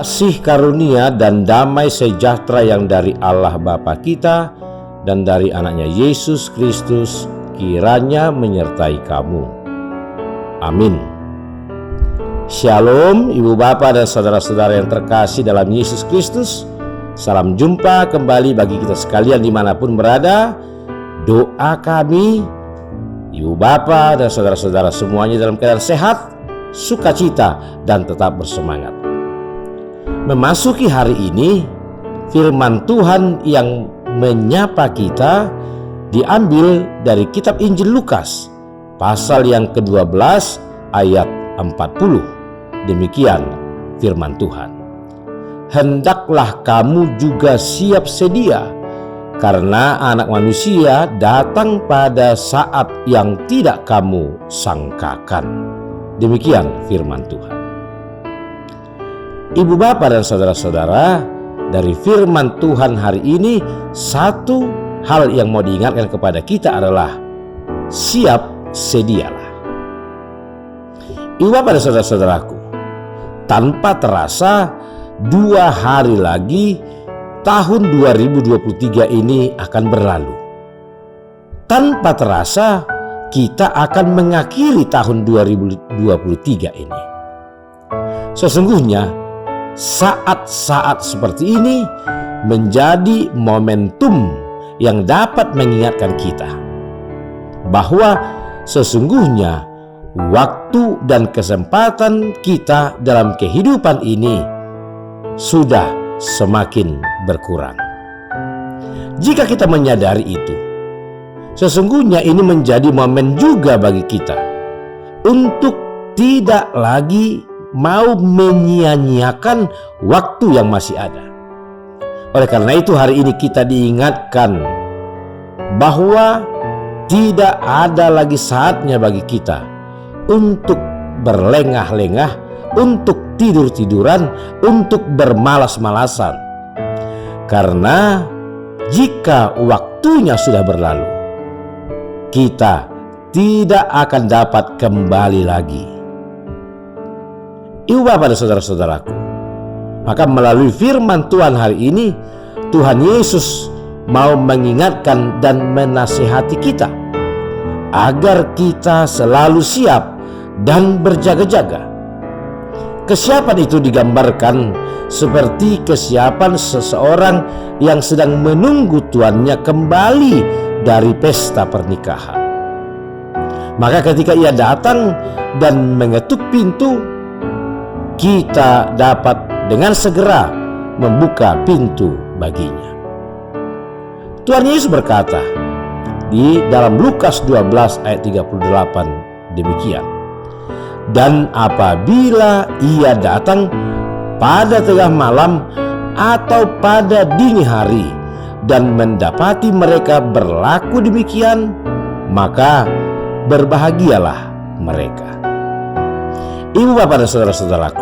Kasih karunia dan damai sejahtera yang dari Allah Bapa kita dan dari anaknya Yesus Kristus kiranya menyertai kamu. Amin. Shalom Ibu Bapa dan saudara-saudara yang terkasih dalam Yesus Kristus. Salam jumpa kembali bagi kita sekalian dimanapun berada. Doa kami, Ibu Bapa dan saudara-saudara semuanya dalam keadaan sehat, sukacita dan tetap bersemangat. Memasuki hari ini, firman Tuhan yang menyapa kita diambil dari kitab Injil Lukas, pasal yang ke-12 ayat 40. Demikian firman Tuhan. Hendaklah kamu juga siap sedia, karena Anak Manusia datang pada saat yang tidak kamu sangkakan. Demikian firman Tuhan. Ibu Bapa dan saudara-saudara, dari firman Tuhan hari ini, satu hal yang mau diingatkan kepada kita adalah siap sedialah. Ibu Bapa dan saudara-saudaraku, tanpa terasa 2 hari lagi tahun 2023 ini akan berlalu. Tanpa terasa kita akan mengakhiri tahun 2023 ini. Sesungguhnya saat-saat seperti ini menjadi momentum yang dapat mengingatkan kita bahwa sesungguhnya waktu dan kesempatan kita dalam kehidupan ini sudah semakin berkurang. Jika kita menyadari itu, sesungguhnya ini menjadi momen juga bagi kita untuk tidak lagi mau menyia-nyiakan waktu yang masih ada. Oleh karena itu hari ini kita diingatkan bahwa tidak ada lagi saatnya bagi kita untuk berlengah-lengah, untuk tidur-tiduran, untuk bermalas-malasan. Karena jika waktunya sudah berlalu, kita tidak akan dapat kembali lagi. Ibu Bapa dan saudara-saudaraku, maka melalui firman Tuhan hari ini, Tuhan Yesus mau mengingatkan dan menasihati kita agar kita selalu siap dan berjaga-jaga. Kesiapan itu digambarkan seperti kesiapan seseorang yang sedang menunggu tuannya kembali dari pesta pernikahan. Maka ketika ia datang dan mengetuk pintu, kita dapat dengan segera membuka pintu baginya. Tuhan Yesus berkata di dalam Lukas 12 ayat 38 demikian. Dan apabila ia datang pada tengah malam atau pada dini hari dan mendapati mereka berlaku demikian, maka berbahagialah mereka. Ibu Bapa dan saudara-saudaraku,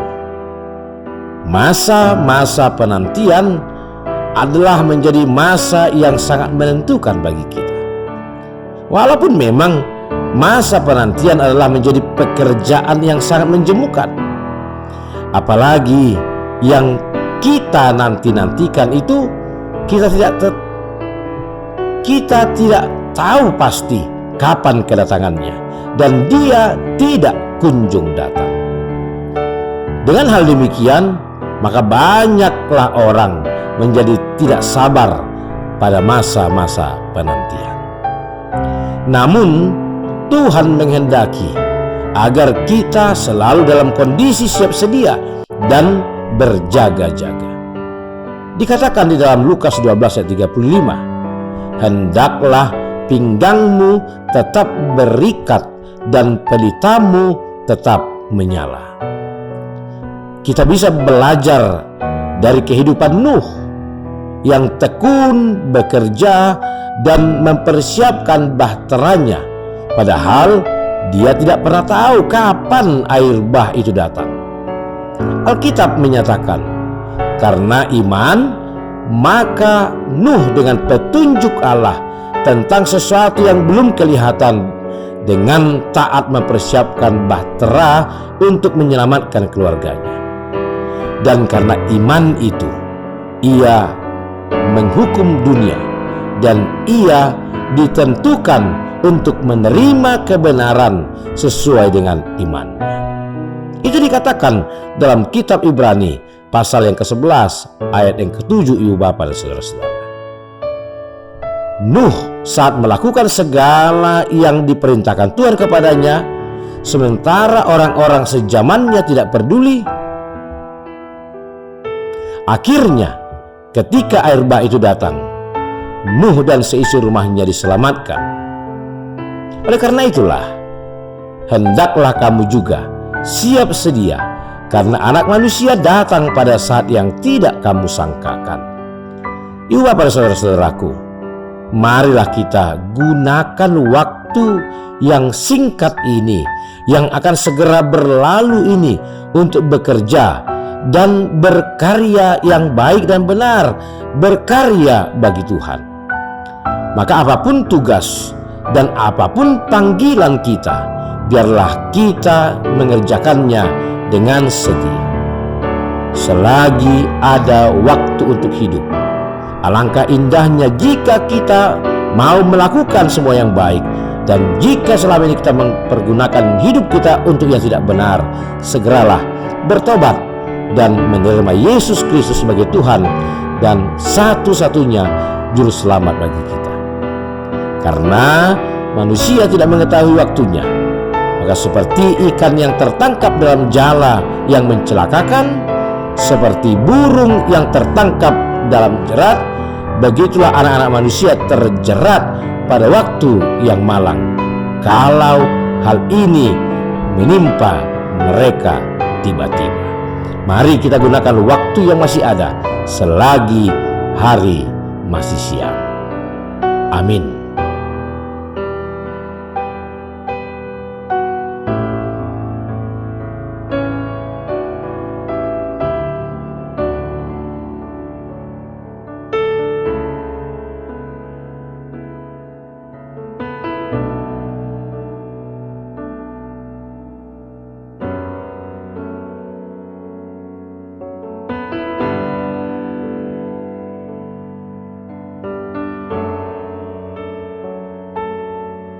masa-masa penantian adalah menjadi masa yang sangat menentukan bagi kita. Walaupun memang masa penantian adalah menjadi pekerjaan yang sangat menjemukan, apalagi yang kita nantikan itu kita tidak tahu pasti kapan kedatangannya, dan dia tidak kunjung datang. Dengan hal demikian, maka banyaklah orang menjadi tidak sabar pada masa-masa penantian. Namun Tuhan menghendaki agar kita selalu dalam kondisi siap sedia dan berjaga-jaga. Dikatakan di dalam Lukas 12 ayat 35, hendaklah pinggangmu tetap berikat dan pelitamu tetap menyala. Kita bisa belajar dari kehidupan Nuh yang tekun bekerja dan mempersiapkan bahteranya, padahal dia tidak pernah tahu kapan air bah itu datang. Alkitab menyatakan, karena iman, maka Nuh dengan petunjuk Allah tentang sesuatu yang belum kelihatan, dengan taat mempersiapkan bahtera untuk menyelamatkan keluarganya. Dan karena iman itu, ia menghukum dunia, dan ia ditentukan untuk menerima kebenaran sesuai dengan iman. Itu dikatakan dalam kitab Ibrani pasal yang ke-11 ayat yang ke-7, ibu bapak dan saudara-saudara. Nuh saat melakukan segala yang diperintahkan Tuhan kepadanya, sementara orang-orang sezamannya tidak peduli, akhirnya ketika air bah itu datang, Nuh dan seisi rumahnya diselamatkan. Oleh karena itulah, hendaklah kamu juga siap sedia, karena Anak Manusia datang pada saat yang tidak kamu sangkakan. Ibu bapak dan saudara-saudaraku, marilah kita gunakan waktu yang singkat ini, yang akan segera berlalu ini, untuk bekerja dan berkarya yang baik dan benar, berkarya bagi Tuhan. Maka apapun tugas dan apapun panggilan kita, biarlah kita mengerjakannya dengan setia. Selagi ada waktu untuk hidup, alangkah indahnya jika kita mau melakukan semua yang baik. Dan jika selama ini kita mempergunakan hidup kita untuk yang tidak benar, segeralah bertobat dan menerima Yesus Kristus sebagai Tuhan dan satu-satunya juru selamat bagi kita. Karena manusia tidak mengetahui waktunya, maka seperti ikan yang tertangkap dalam jala yang mencelakakan, seperti burung yang tertangkap dalam jerat, begitulah anak-anak manusia terjerat pada waktu yang malang, kalau hal ini menimpa mereka tiba-tiba. Mari kita gunakan waktu yang masih ada selagi hari masih siang. Amin.